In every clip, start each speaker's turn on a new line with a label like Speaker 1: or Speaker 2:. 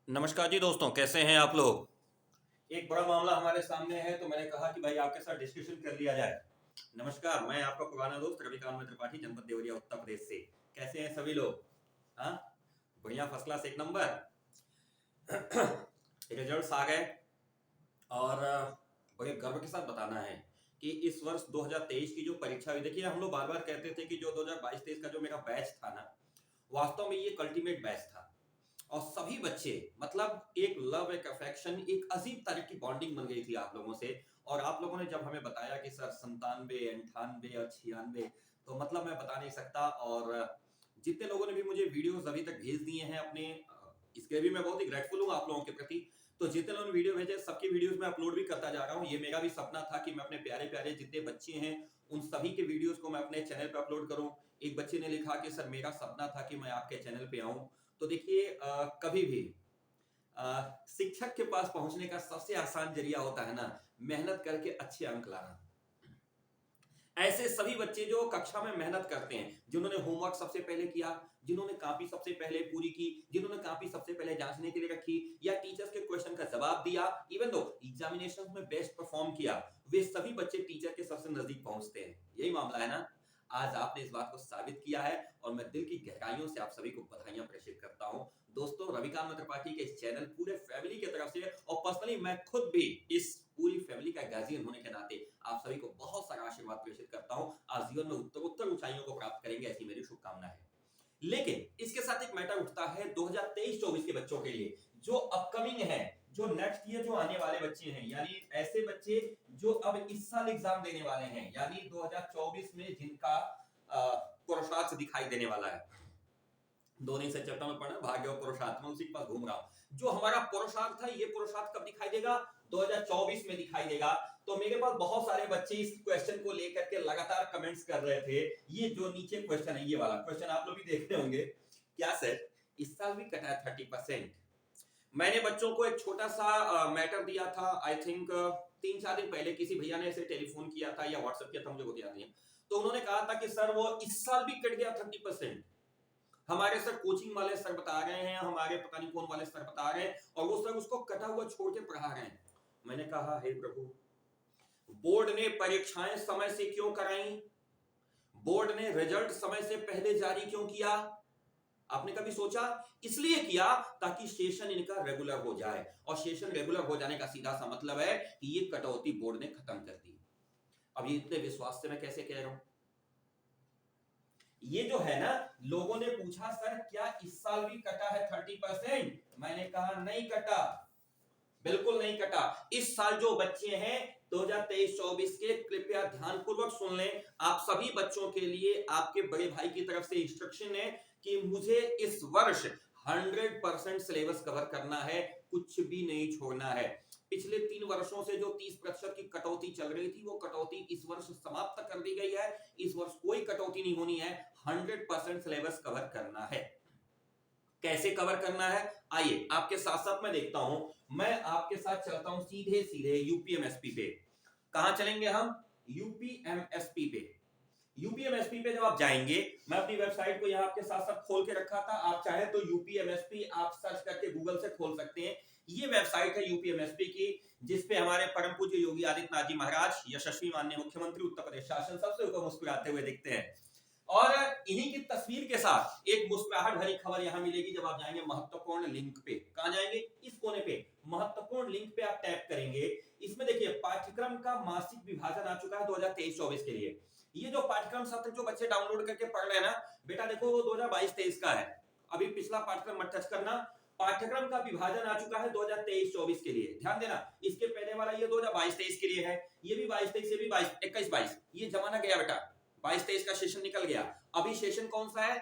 Speaker 1: नमस्कार जी दोस्तों, कैसे हैं आप लोग। एक बड़ा मामला हमारे सामने है तो मैंने कहा कि भाई आपके साथ डिस्कशन कर लिया जाए। नमस्कार, मैं आपका पुराना दोस्त रविकांत त्रिपाठी, जनपद देवरिया, उत्तर प्रदेश से। कैसे हैं सभी लोग? हाँ, बढ़िया, फर्स्ट क्लास, एक नंबर। रिजल्ट्स आ गए और बड़े गर्व के साथ बताना है कि इस वर्ष 2023 की जो परीक्षा हुई, देखिए हम लोग बार बार कहते थे कि जो 2022-23 का जो मेरा बैच था ना, वास्तव में ये अल्टीमेट बैच था। और सभी बच्चे, मतलब एक लव, एक अफेक्शन, एक अजीब तरह की बॉन्डिंग बन गई थी आप लोगों से। और आप लोगों ने जब हमें बताया कि सर 97, 98 और 96, तो मतलब मैं बता नहीं सकता। और जितने लोगों ने भी मुझे वीडियोस अभी तक भेज दिए हैं अपने, इसके भी मैं बहुत ही ग्रेटफुल हूँ आप लोगों के प्रति। तो जितने लोगों ने वीडियो भेजे, सबकी वीडियोस मैं अपलोड भी करता जा रहा हूँ। ये मेरा भी सपना था कि मैं अपने प्यारे प्यारे जितने बच्चे हैं उन सभी के वीडियोस को मैं अपने चैनल पे अपलोड करूँ। एक बच्चे ने लिखा कि सर मेरा सपना था कि मैं आपके चैनल पे आऊं। तो देखिए, कभी भी शिक्षक के पास पहुंचने का सबसे आसान जरिया होता है ना, मेहनत करके अच्छे अंक लाना। ऐसे सभी बच्चे जो कक्षा में मेहनत करते हैं, जिन्होंने होमवर्क सबसे पहले किया, जिन्होंने कॉपी सबसे पहले पूरी की, जिन्होंने कॉपी सबसे पहले जांचने के लिए रखी, या टीचर्स के क्वेश्चन का जवाब दिया, इवन दो एग्जामिनेशन में बेस्ट परफॉर्म किया, वे सभी बच्चे टीचर के सबसे नजदीक पहुंचते हैं। यही मामला है ना। आज आपने इस बात को साबित किया है और मैं दिल की गहराइयों से आप सभी को बधाइयां प्रेषित करता हूं। दोस्तों, रविकांत त्रिपाठी के इस चैनल पूरे फैमिली की तरफ से और पर्सनली मैं खुद भी इस पूरी फैमिली का गार्जियन होने के नाते आप सभी को बहुत सारा आशीर्वाद प्रेषित करता हूं। आप जीवन में उत्तरोत्तर ऊंचाइयों को प्राप्त करेंगे, ऐसी मेरी शुभकामना है। लेकिन इसके साथ एक मैटर उठता है 2023-24 के बच्चों के लिए, जो अपकमिंग है, जो नेक्स्ट ईयर जो आने वाले बच्चे हैं, यानी ऐसे बच्चे जो अब इस साल एग्जाम देने वाले हैं, यानी 2024 में जिनका पुरुषार्थ दिखाई देने वाला है। दो नहीं से चट्टा में पढ़ना, भाग्य और पुरुषार्थ, मैं उसी के पास घूम रहा हूं। जो हमारा पुरुषार्थ था, ये पुरुषार्थ कब दिखाई देगा? 2024 में दिखाई देगा। तो मेरे पास बहुत सारे बच्चे इस क्वेश्चन को लेकर के लगातार कमेंट्स कर रहे थे। ये जो नीचे क्वेश्चन है, ये वाला क्वेश्चन आप लोग भी देख रहे होंगे। क्या सर इस साल भी कटा है 30%? मैंने बच्चों को एक छोटा सा मैटर दिया था, आई थिंक 3-4 दिन पहले किसी भैया ने ऐसे टेलीफोन किया था या व्हाट्सएप किया था, मुझे बहुत याद नहीं है। तो उन्होंने कहा था कि सर वो इस साल भी कट गया 30%। हमारे सर कोचिंग वाले सर बता रहे हैं, हमारे पता नहीं कौन वाले सर बता रहे हैं, और वो सर उसको कटा हुआ छोड़ के पढ़ा रहे हैं। मैंने कहा हे प्रभु, बोर्ड ने परीक्षाएं समय से क्यों कराई? बोर्ड ने रिजल्ट समय से पहले जारी क्यों किया? आपने कभी सोचा? इसलिए किया ताकि सेशन इनका रेगुलर हो जाए, और सेशन रेगुलर हो जाने का सीधा सा मतलब है कि ये कटौती बोर्ड ने खत्म कर दी। अब ये इतने विश्वास से मैं कैसे कह रहा हूं? ये जो है ना, लोगों ने पूछा सर क्या इस साल भी कटा है 30%? मैंने कहा नहीं कटा, बिल्कुल नहीं कटा। इस साल जो बच्चे हैं 2023-24 के, कृपया ध्यानपूर्वक सुन लें। आप सभी बच्चों के लिए आपके बड़े भाई की तरफ से इंस्ट्रक्शन है कि मुझे इस वर्ष 100% सिलेबस कवर करना है, कुछ भी नहीं छोड़ना है। पिछले 3 वर्षों से जो 30% की कटौती चल रही थी, वो कटौती इस वर्ष समाप्त कर दी गई है। इस वर्ष कोई कटौती नहीं होनी है, 100% सिलेबस कवर करना है। कैसे कवर करना है, आइए आपके साथ साथ मैं देखता हूं। मैं आपके साथ चलता हूं सीधे सीधे यूपीएमएसपी पे। कहां चलेंगे हम? यूपीएमएसपी पे। यूपीएमएसपी पे जब आप जाएंगे, मैं अपनी वेबसाइट को यहां आपके साथ साथ खोल के रखा था, आप चाहे तो यूपीएमएसपी आप सर्च करके गूगल से खोल सकते हैं। ये वेबसाइट है यूपीएमएसपी की, जिसपे हमारे परम पूज्य योगी आदित्यनाथ जी महाराज, यशस्वी माननीय मुख्यमंत्री उत्तर प्रदेश शासन, सबसे ऊपर मुस्कुराते हुए दिखते हैं। और इन्हीं की तस्वीर के साथ एक मुस्कुराहट भरी खबर यहां मिलेगी जब आप जाएंगे महत्वपूर्ण लिंक पे। कहां जाएंगे? इस कोने पे महत्वपूर्ण लिंक पे आप टैप करेंगे। इसमें देखिए पाठ्यक्रम का मासिक विभाजन आ चुका है 2023-24 के लिए। ये जो पाठ्यक्रम सत्र जो बच्चे डाउनलोड करके पढ़ रहे हैं ना, बेटा देखो वो 2022-23 का है। अभी पिछला पाठ्यक्रम मत टच करना। पाठ्यक्रम का विभाजन आ चुका है 2023-24 के लिए, ध्यान देना। इसके पहले वाला ये 2022-23 के लिए है, ये भी 22-23, ये भी 21-22, ये जमाना गया बेटा। 22-23 का सेशन निकल गया। अभी सेशन कौन सा है?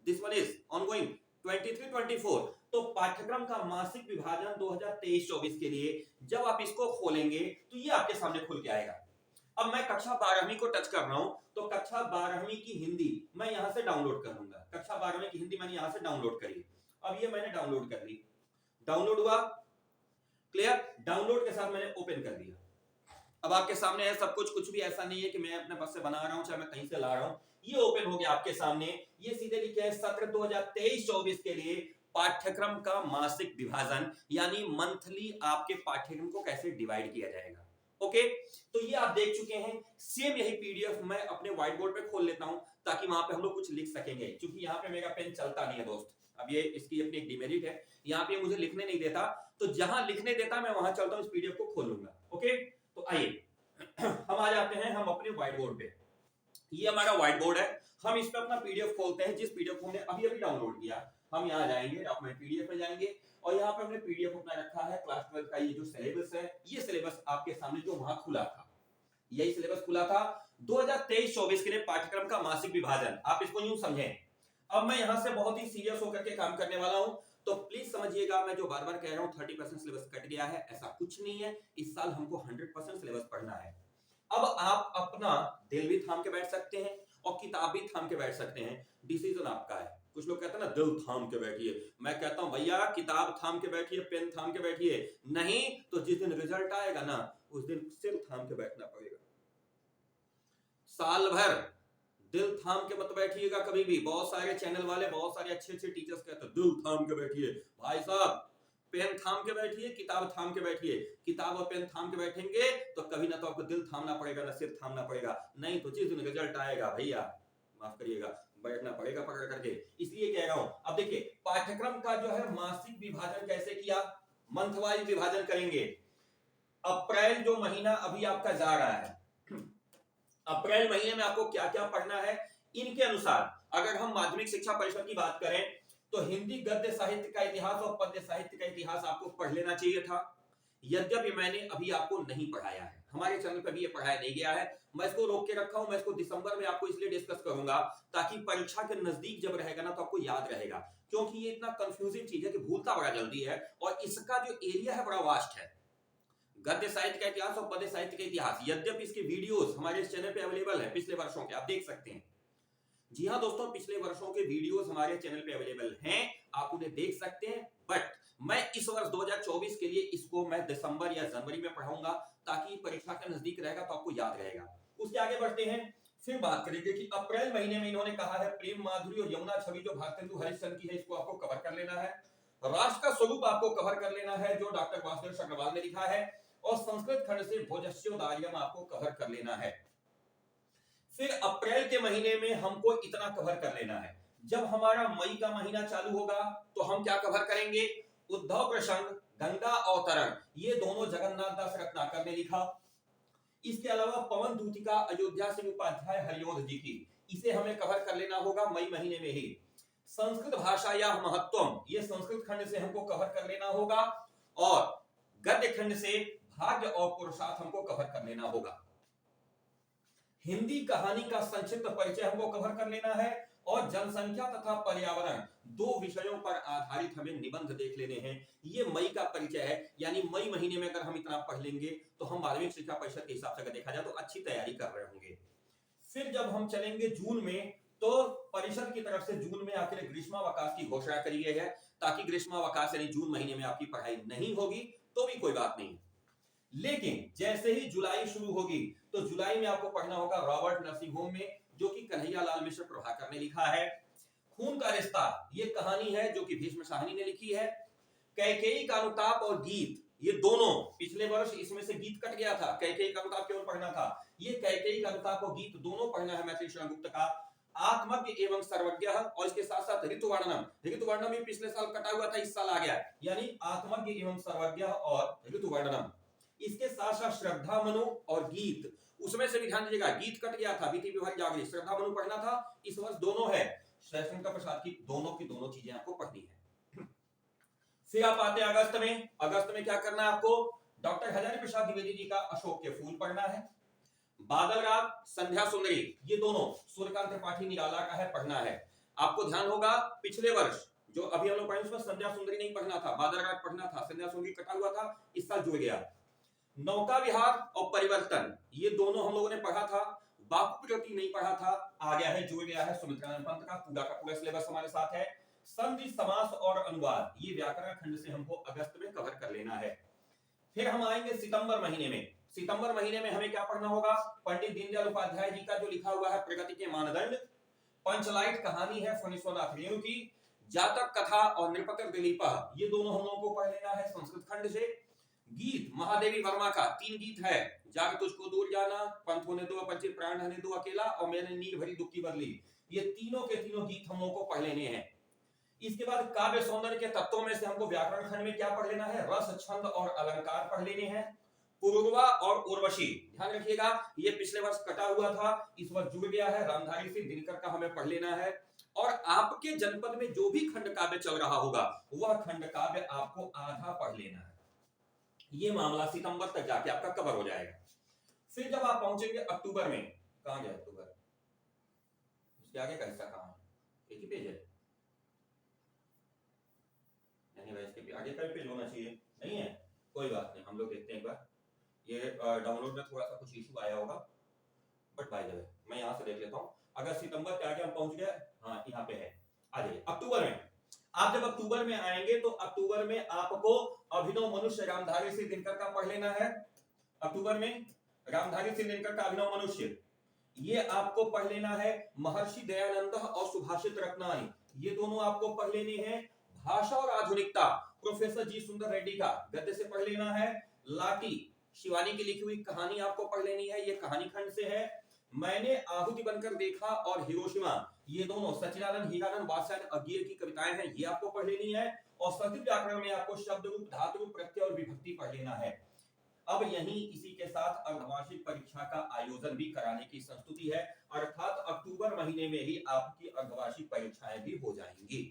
Speaker 1: This one is ongoing 23-24। तो पाठ्यक्रम का मासिक विभाजन 2023-24 के लिए जब आप इसको खोलेंगे तो ये आपके सामने खुल के आएगा। अब मैं कक्षा 12वीं को टच कर रहा हूं, तो कक्षा 12वीं की हिंदी मैं यहां से डाउनलोड कर लूंगा। कक्षा 12वीं की हिंदी मैंने यहां से डाउनलोड करी। अब ये मैंने डाउनलोड कर ली, डाउनलोड हुआ, क्लियर। डाउनलोड के साथ मैंने ओपन कर दिया। अब आपके सामने है सब कुछ, कुछ भी ऐसा नहीं है कि मैं अपने पास से बना रहा हूं, चाहे मैं कहीं से ला रहा हूं। ये ओपन हो गया आपके सामने। ये सीधे लिखे है सत्र 2023-24 के लिए पाठ्यक्रम का मासिक विभाजन, यानी मंथली आपके पाठ्यक्रम को कैसे डिवाइड किया जाएगा। ओके, तो ये आप देख चुके हैं। सेम यही पीडीएफ मैं अपने व्हाइट बोर्ड पे खोल लेता हूं ताकि वहां पे हम लोग कुछ लिख सकेंगे, क्योंकि यहाँ पे मेरा पेन चलता नहीं है दोस्त। अब ये इसकी अपनी एक डिमेरिट है, यहाँ पे मुझे लिखने नहीं देता, तो जहां लिखने देता मैं वहां चलता हूं, इस पीडीएफ को खोल लूंगा। ओके, तो आइए हम आ जाते हैं हम अपने व्हाइट बोर्ड पे। ये हमारा व्हाइट बोर्ड है, हम इस पे अपना पीडीएफ खोलते हैं, जिस पीडीएफ को हमने अभी अभी डाउनलोड किया। हम यहाँ जाएंगे, डॉक्यूमेंट पीडीएफ में जाएंगे, और यहाँ पे हमने पीडीएफ अपना रखा है क्लास 12 का। ये जो सिलेबस है, ये सिलेबस आपके सामने जो वहां खुला था, यही सिलेबस खुला था 2023-24 के लिए, पाठ्यक्रम का मासिक विभाजन। आप इसको यूं समझें। अब मैं यहां से बहुत ही सीरियस होकर के काम करने वाला हूं, तो प्लीज समझिएगा, मैं जो बार बार कह रहा हूं 30% सिलेबस कट गया है, ऐसा कुछ नहीं है। इस साल हमको 100% सिलेबस पढ़ना है। अब आप अपना दिल भी थाम के बैठ सकते हैं और किताब भी थाम के बैठ सकते हैं, डिसीजन आपका है। कुछ लोग कहते हैं ना दिल थाम के बैठिए, मैं कहता हूं भैया किताब थाम के बैठिए, पेन थाम के बैठिए, नहीं तो जिस दिन रिजल्ट आएगा ना, उस दिन सिर थाम के बैठना पड़ेगा। साल भर दिल थाम के मत बैठिएगा कभी भी। बहुत सारे चैनल वाले, बहुत सारे अच्छे अच्छे टीचर्स कहते हैं दिल थाम के बैठिए। भाई साहब, पेन थाम के बैठिए, किताब थाम के बैठिए। किताब और पेन थाम के बैठेंगे तो कभी ना तो आपको दिल थामना पड़ेगा, ना सिर थामना पड़ेगा, नहीं तो जिस दिन रिजल्ट आएगा भैया, माफ करिएगा, बैठना पड़ेगा पकड़ करके। इसलिए कह रहा हूं। अब देखिए, पाठ्यक्रम का जो है मासिक विभाजन कैसे किया, मंथ वाइज विभाजन करेंगे। अप्रैल जो महीना अभी आपका जा रहा है, अप्रैल महीने में आपको क्या क्या पढ़ना है, इनके अनुसार अगर हम माध्यमिक शिक्षा परिषद की बात करें तो हिंदी गद्य साहित्य का इतिहास और पद्य साहित्य का इतिहास आपको पढ़ लेना चाहिए था। यद्यपि मैंने अभी आपको नहीं पढ़ाया है, हमारे चैनल पर भी ये पढ़ाया नहीं गया है, मैं इसको रोक के रखा हूं। मैं इसको दिसंबर में आपको इसलिए डिस्कस करूंगा ताकि परीक्षा के नजदीक जब रहेगा ना तो आपको याद रहेगा, क्योंकि ये इतना कंफ्यूजिंग चीज है कि भूलता बड़ा जल्दी है, और इसका जो एरिया है बड़ा वास्ट है। गद्य साहित्य का इतिहास और पद्य साहित्य का इतिहास, यद्यपि इसके वीडियोस हमारे इस चैनल पे अवेलेबल है पिछले वर्षों के, आप देख सकते हैं। जी हाँ दोस्तों, पिछले वर्षों के वीडियोस हमारे चैनल पे अवेलेबल हैं, आप उन्हें देख सकते हैं। बट मैं इस वर्ष 2024 के लिए इसको मैं दिसंबर या जनवरी में पढ़ाऊंगा ताकि परीक्षा का नजदीक रहेगा तो आपको याद रहेगा। उसके आगे बढ़ते हैं, फिर बात करेंगे कि अप्रैल महीने में इन्होंने कहा है प्रेम माधुरी और यमुना छवि जो भारतेंदु हरिश्चंद्र की है, इसको आपको कवर कर लेना है। राष्ट्र का स्वरूप आपको कवर कर लेना है, जो डॉक्टर वासुदेव अग्रवाल ने लिखा है, और संस्कृत खंड से भोजस्योदार्यम आपको कवर कर लेना है। फिर अप्रैल के महीने में हमको इतना कवर कर लेना है। जब हमारा मई का महीना चालू होगा तो हम क्या कवर करेंगे, उद्धव प्रसंग, गंगा अवतरण, ये दोनों जगन्नाथ दास रत्नाकर ने लिखा। इसके अलावा पवन दूतिका अयोध्या सिंह उपाध्याय हरियोध जी की, इसे हमें कवर कर लेना होगा मई महीने में ही। संस्कृत भाषा या महत्वम, ये संस्कृत खंड से हमको कवर कर लेना होगा, और गद्य खंड से भाग्य और पुरुषार्थ हमको कवर कर लेना होगा। हिंदी कहानी का संक्षिप्त परिचय हमको कवर कर लेना है, और जनसंख्या तथा पर्यावरण, दो विषयों पर आधारित हमें निबंध देख लेने हैं। ये मई का परिचय है, यानी मई महीने में अगर हम इतना पढ़ लेंगे तो हम माध्यमिक शिक्षा परिषद के हिसाब से अगर देखा जाए तो अच्छी तैयारी कर रहे होंगे। फिर जब हम चलेंगे जून में, तो परिषद की तरफ से जून में आखिर ग्रीष्मावकाश की घोषणा करी गई है, ताकि ग्रीष्मावकाश यानी जून महीने में आपकी पढ़ाई नहीं होगी तो भी कोई बात नहीं। लेकिन जैसे ही जुलाई शुरू होगी तो जुलाई में आपको पढ़ना होगा रॉबर्ट नरसिंह होम में, जो कि कन्हैया लाल मिश्र प्रभाकर ने लिखा है। खून का रिश्ता, ये कहानी है जो कि भीष्म साहनी ने लिखी है। कैकेयी का अनुताप और गीत, ये दोनों, पिछले वर्ष इसमें से गीत कट गया था, कैकेयी का अनुताप केवल पढ़ना था, ये कैकेयी का अनुताप और गीत दोनों पढ़ना है मैथिली शरण गुप्त का। आत्मज्ञ एवं सर्वज्ञ, और इसके साथ साथ ऋतुवर्णनम, ऋतुवर्णनम भी पिछले साल कटा हुआ था, इस साल आ गया, यानी आत्मज्ञ एवं सर्वज्ञ और ऋतुवर्णनम। इसके साथ साथ श्रद्धा मनु और गीत, उसमें से भी ध्यान दीजिएगा, गीत कट गया था, बीती विभाग जागरी, श्रद्धा मनु पढ़ना था, इस वर्ष दोनों है, शैक्षणिक प्रसाद की दोनों चीजें आपको पढ़नी है। फिर आप आते हैं अगस्त में। अगस्त में क्या करना है आपको, डॉक्टर हजारी प्रसाद द्विवेदी जी का अशोक के फूल पढ़ना है। बादल राग, संध्या सुंदरी, ये दोनों सूर्यकांत त्रिपाठी निराला का है, पढ़ना है। आपको ध्यान होगा पिछले वर्ष जो अभी हम लोग पढ़े उसमें संध्या सुंदरी नहीं पढ़ना था, बादल राग पढ़ना था, संध्या सुंदरी कटा हुआ था, इस साल जुड़ गया। नौका विहार और परिवर्तन, ये दोनों हम लोगों ने पढ़ा था, बापू प्रति नहीं पढ़ा था, आ गया है, जुड़ गया है सुमित्रानंद पंत का पूरा सिलेबस हमारे साथ है। संधि, समास और अनुवाद, ये व्याकरण खंड से हमको अगस्त में कवर कर लेना है। फिर हम आएंगे सितंबर महीने में। सितंबर महीने में हमें क्या पढ़ना होगा, पंडित दीनदयाल उपाध्याय जी का जो लिखा हुआ है प्रगति के मानदंड। पंचलाइट कहानी है फणीश्वरनाथ रेणु की। जातक कथा और नृपतर दिलीपा, ये दोनों हम लोगों को पढ़ लेना है संस्कृत खंड से। गीत महादेवी वर्मा का 3 गीत है, जाग तुझको दूर जाना, पंथ होने दो पंछी प्राण हने दो अकेला, और मैंने नीर भरी दुख की बदली। ये तीनों के तीनों गीत हम लोगों को पढ़ लेने हैं। इसके बाद काव्य सौंदर्य के तत्वों में से हमको व्याकरण खंड में क्या पढ़ लेना है, रस छंद और अलंकार पढ़ लेने हैं। पूर्वा और उर्वशी, ध्यान रखिएगा ये पिछले वर्ष कटा हुआ था, इस वर्ष जुड़ गया है, रामधारी से दिनकर का हमें पढ़ लेना है। और आपके जनपद में जो भी खंड काव्य चल रहा होगा वह खंड काव्य आपको आधा पढ़ लेना है। ये मामला सितंबर तक जाके आपका कवर हो जाएगा। फिर जब आप पहुंचेंगे अक्टूबर में, कहां गया अक्टूबर, इसके आगे का हिस्सा कहां है, एक ही पेज है, इसके आगे का पेज होना चाहिए, नहीं है, कोई बात नहीं, हम लोग देखते हैं एक बार। ये डाउनलोड में थोड़ा सा कुछ इशू आया होगा, बट बाय द वे मैं यहां से देख लेता हूं। अगर सितंबर के आगे हम पहुंच गए, हाँ यहाँ पे है, आ जाइए अक्टूबर में। आप जब अक्टूबर में आएंगे तो अक्टूबर में आपको अभिनव मनुष्य रामधारी सिंह दिनकर का पढ़ लेना है। अक्टूबर में रामधारी सिंह दिनकर का अभिनव मनुष्य, ये आपको पढ़ लेना है। महर्षि दयानंद और सुभाषित रत्नानी, ये दोनों आपको पढ़ लेने हैं। भाषा और आधुनिकता प्रोफेसर जी सुंदर रेड्डी का गद्य से पढ़ लेना है। लाटी शिवानी की लिखी हुई कहानी आपको पढ़ लेनी है, ये कहानी खंड से है। मैंने आहुति बनकर देखा और हिरोशिमा, ये दोनों सच्चिदानंद हीरानंद वात्स्यायन अज्ञेय की कविताएं हैं, ये आपको पढ़ लेनी है। और संस्कृत व्याकरण में आपको शब्द रूप, धातु रूप, प्रत्यय और विभक्ति पढ़ लेना है। अब यहीं इसी के साथ अर्धवार्षिक परीक्षा का आयोजन भी कराने की संस्तुति है, अर्थात अक्टूबर महीने में ही आपकी अर्धवार्षिक परीक्षाएं भी हो जाएंगी।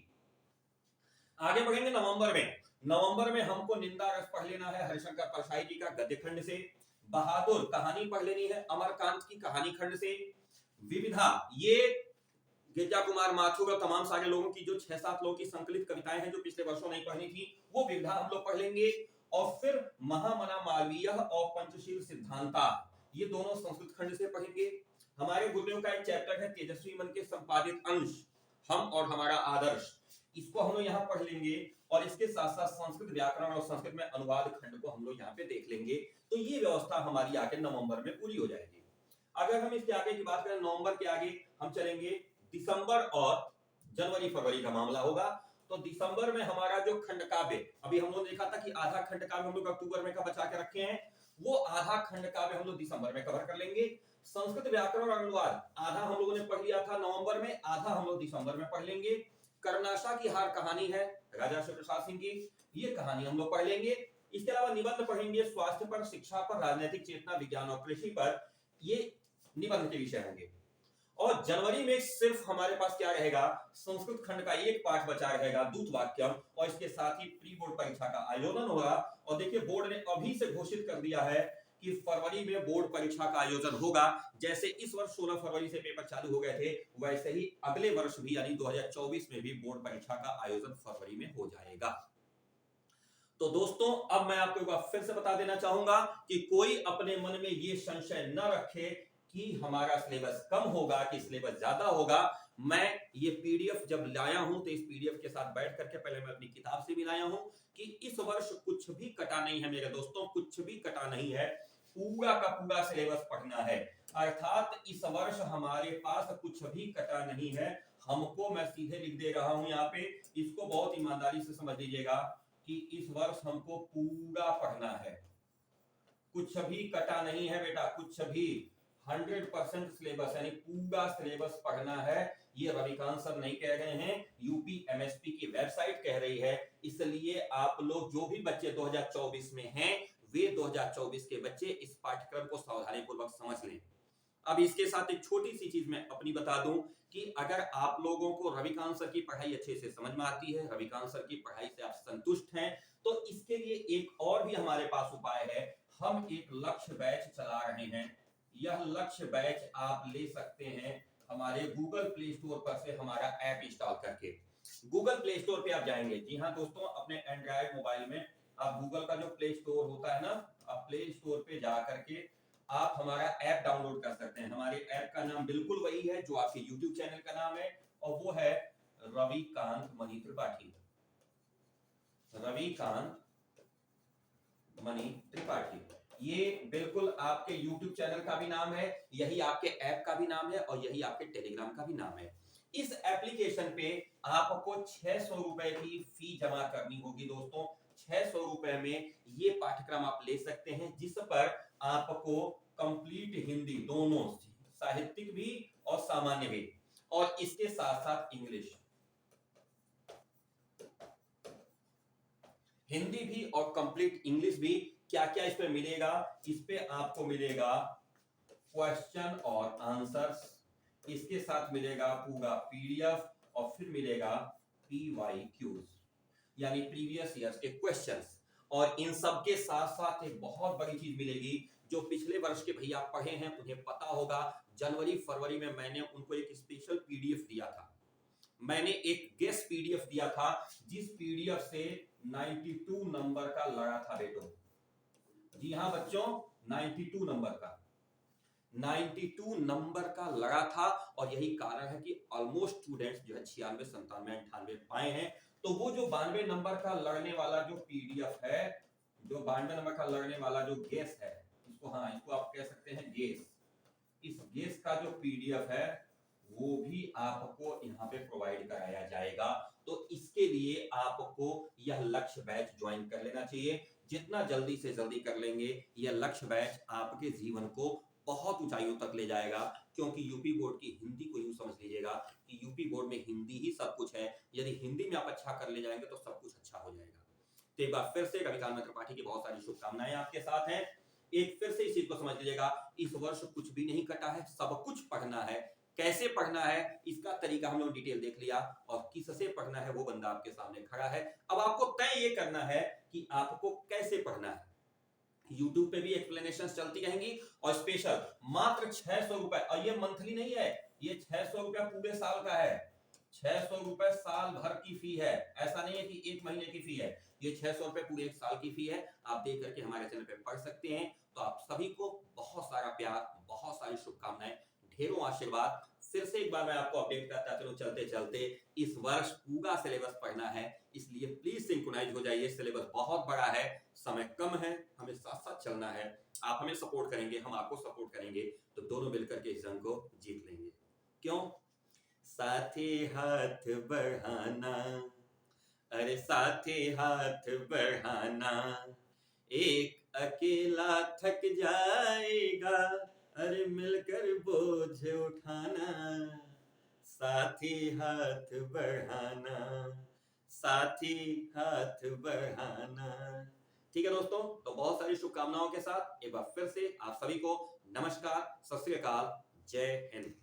Speaker 1: आगे बढ़ेंगे नवंबर में। नवंबर में हमको निंदा रस पढ़ लेना है हरिशंकर परसाई जी का गद्य खंड से। बहादुर कहानी पढ़ लेनी है अमरकांत की कहानी खंड से। विविधा, ये गिरजा कुमार माथुर और तमाम सारे लोगों की जो 6-7 लोगों की संकलित कविताएं हैं जो पिछले वर्षों नहीं पढ़ी थी, वो विविधा हम लोग पढ़ लेंगे। और फिर महामना मालवीय और पंचशील सिद्धांता, ये दोनों संस्कृत खंड से पढ़ेंगे। हमारे गुरुदेव का एक चैप्टर है तेजस्वी मन के संपादित अंश, हम और हमारा आदर्श, इसको हम लोग यहाँ पढ़ लेंगे। और इसके साथ साथ संस्कृत व्याकरण और संस्कृत में अनुवाद खंड को हम लोग यहाँ पे देख लेंगे। तो ये व्यवस्था हमारी आगे नवंबर में पूरी हो जाएगी। अगर हम इसके आगे की बात करें, नवंबर के आगे हम चलेंगे दिसंबर और जनवरी फरवरी का मामला होगा। तो दिसंबर में हमारा जो खंड काव्य, अभी हम लोग देखा था कि आधा खंड काव्य हम लोग अक्टूबर में का बचा के रखे हैं, वो आधा खंड काव्य हम लोग दिसंबर में कवर कर लेंगे। संस्कृत व्याकरण और अनुवाद आधा हम लोगों ने पढ़ लिया था नवंबर में, आधा हम लोग दिसंबर में पढ़ लेंगे। कर्नाशा की हार कहानी है राजा शिवप्रसाद सिंह की, ये कहानी हम लोग पढ़ लेंगे। इसके अलावा निबंध पढ़ेंगे स्वास्थ्य पर, शिक्षा पर, राजनीतिक चेतना, विज्ञान और कृषि पर, ये निबंध के विषय होंगे। और जनवरी में सिर्फ हमारे पास क्या रहेगा, संस्कृत खंड का एक पाठ बचा रहेगा, दूत वाक्यम, और इसके साथ ही प्री बोर्ड परीक्षा का आयोजन होगा। और देखिए बोर्ड ने अभी से घोषित कर दिया है कि फरवरी में बोर्ड परीक्षा का आयोजन होगा। जैसे इस वर्ष 16 फरवरी से पेपर चालू हो गए थे, वैसे ही अगले वर्ष भी यानी 2024 में भी बोर्ड परीक्षा का आयोजन फरवरी में हो जाएगा। तो दोस्तों अब मैं आपको एक बार फिर से बता देना चाहूंगा कि कोई अपने मन में ये संशय न रखे कि हमारा सिलेबस कम होगा कि सिलेबस ज्यादा होगा। मैं ये पीडीएफ जब लाया हूं तो इस पीडीएफ के साथ बैठ करके पहले मैं अपनी किताब से भी लाया हूं कि इस वर्ष कुछ भी कटा नहीं है मेरे दोस्तों, कुछ भी कटा नहीं है, पूरा का पूरा सिलेबस पढ़ना है। अर्थात इस वर्ष हमारे पास कुछ भी कटा नहीं है। हमको, मैं सीधे लिख दे रहा हूं यहाँ पे, इसको बहुत ईमानदारी से समझ लीजिएगा कि इस वर्ष हमको पूरा पढ़ना है, कुछ भी कटा नहीं है बेटा, कुछ भी 100% सिलेबस यानी पूरा सिलेबस पढ़ना है। ये रविकांत सर नहीं कह रहे हैं, यूपी एमएसपी की वेबसाइट कह रही है। इसलिए आप लोग जो भी बच्चे 2024 में हैं, वे 2024 के बच्चे इस पाठ्यक्रम को सावधानी पूर्वक समझ लें। अब इसके साथ एक छोटी सी चीज मैं अपनी बता दूं कि अगर आप लोगों को रविकांत सर की पढ़ाई अच्छे से समझ में आती है, रविकांत सर की पढ़ाई से आप संतुष्ट हैं, तो इसके लिए एक और भी हमारे पास उपाय है। हम एक लक्ष्य बैच चला रहे हैं। यह लक्ष्य बैच आप ले सकते हैं हमारे गूगल प्ले स्टोर पर से हमारा ऐप इंस्टॉल करके। गूगल प्ले स्टोर पे आप जाएंगे, जी हाँ दोस्तों, अपने एंड्रॉइड मोबाइल में आप गूगल का जो प्ले स्टोर होता है ना, आप प्ले स्टोर पे जा करके आप हमारा ऐप डाउनलोड कर सकते हैं। हमारे ऐप का नाम बिल्कुल वही है जो आपके YouTube चैनल का नाम है, और वो है रविकांत मणि त्रिपाठी। रविकांत मणि त्रिपाठी, ये बिल्कुल आपके YouTube चैनल का भी नाम है, यही आपके ऐप का भी नाम है, और यही आपके टेलीग्राम का भी नाम है। इस एप्लीकेशन पे आपको 600 रुपए की फी जमा करनी होगी दोस्तों। 600 रुपए में ये पाठ्यक्रम आप ले सकते हैं, जिस पर आपको कंप्लीट हिंदी दोनों, साहित्यिक भी और सामान्य भी, और इसके साथ साथ इंग्लिश, हिंदी भी और कंप्लीट इंग्लिश भी। क्या क्या इस पे मिलेगा? इस पे आपको मिलेगा क्वेश्चन और आंसर्स, इसके साथ मिलेगा पूरा पीडीएफ, और फिर मिलेगा पीवाईक्यूज यानी प्रीवियस ईयर्स के क्वेश्चंस। और इन सब के साथ साथ एक बहुत बड़ी चीज मिलेगी, जो पिछले वर्ष के भैया पढ़े हैं उन्हें पता होगा, जनवरी फरवरी में मैंने उनको एक स्पेशल पीडीएफ दिया था। मैंने एक गेस्ट पीडीएफ दिया था, जिस पीडीएफ से 92 नंबर का लड़ा था बेटो। जी हाँ बच्चों, 92 नंबर का, 92 नंबर का लड़ा था। और यही कारण है कि ऑलमोस्ट स्टूडेंट्स जो है 96, 97, 98 पाए हैं। तो वो जो 92 नंबर का लड़ने वाला जो पीडीएफ है, जो 92 नंबर का लड़ने वाला जो गेस है, इसको, हाँ इसको आप कह सकते हैं गेस, इस गेस का जो पीडीएफ है वो भी आपको यहाँ पे प्रोवाइड कराया जाएगा। तो इसके लिए आपको यह लक्ष्य बैच ज्वाइन कर लेना चाहिए। जितना जल्दी से जल्दी कर लेंगे, यह लक्ष्य बैच आपके जीवन को बहुत ऊंचाइयों तक ले जाएगा। क्योंकि यूपी बोर्ड की हिंदी को यूं समझ लीजिएगा कि यूपी बोर्ड में हिंदी ही सब कुछ है। यदि हिंदी में आप अच्छा कर ले जाएंगे तो सब कुछ अच्छा हो जाएगा। तो एक बार फिर से रविकांत त्रिपाठी की बहुत सारी शुभकामनाएं आपके साथ हैं। एक फिर से इस चीज को समझ लीजिएगा, इस वर्ष कुछ भी नहीं कटा है, सब कुछ पढ़ना है। कैसे पढ़ना है इसका तरीका हम लोग डिटेल देख लिया, और किससे पढ़ना है वो बंदा आपके सामने खड़ा है। अब आपको तय ये करना है कि आपको कैसे पढ़ना है। YouTube पे भी एक्सप्लेनेशंस चलती रहेंगी, और स्पेशल मात्र 600 रुपए, और ये मंथली नहीं है, ये 600 रुपया पूरे साल का है। 600 रुपए साल भर की फी है, ऐसा नहीं है कि एक महीने की फी है। ये 600 रुपए पूरे एक साल की फी है। आप देख करके हमारे चैनल पे पढ़ सकते हैं। तो आप सभी को बहुत सारा प्यार, बहुत सारी शुभकामनाएं, ढेरों आशीर्वाद। फिर से एक बार मैं आपको अपडेट करता चलो चलते चलते, इस वर्ष पूरा सिलेबस पढ़ना है, इसलिए प्लीज सिंक्रोनाइज हो जाइए। सिलेबस बहुत बड़ा है, समय कम है, हमें साथ साथ चलना है। आप हमें सपोर्ट करेंगे, हम आपको सपोर्ट करेंगे, तो दोनों मिलकर के इस जंग को जीत लेंगे। क्यों? साथे हाथ बढ़ाना, अरे साथे हाथ बढ़ाना, एक अकेला थक जाएगा, अरे मिलकर बोझ उठाना, साथी हाथ बढ़ाना, साथी हाथ बढ़ाना। ठीक है दोस्तों, तो बहुत सारी शुभकामनाओं के साथ एक बार फिर से आप सभी को नमस्कार, सत श्री अकाल, जय हिंद।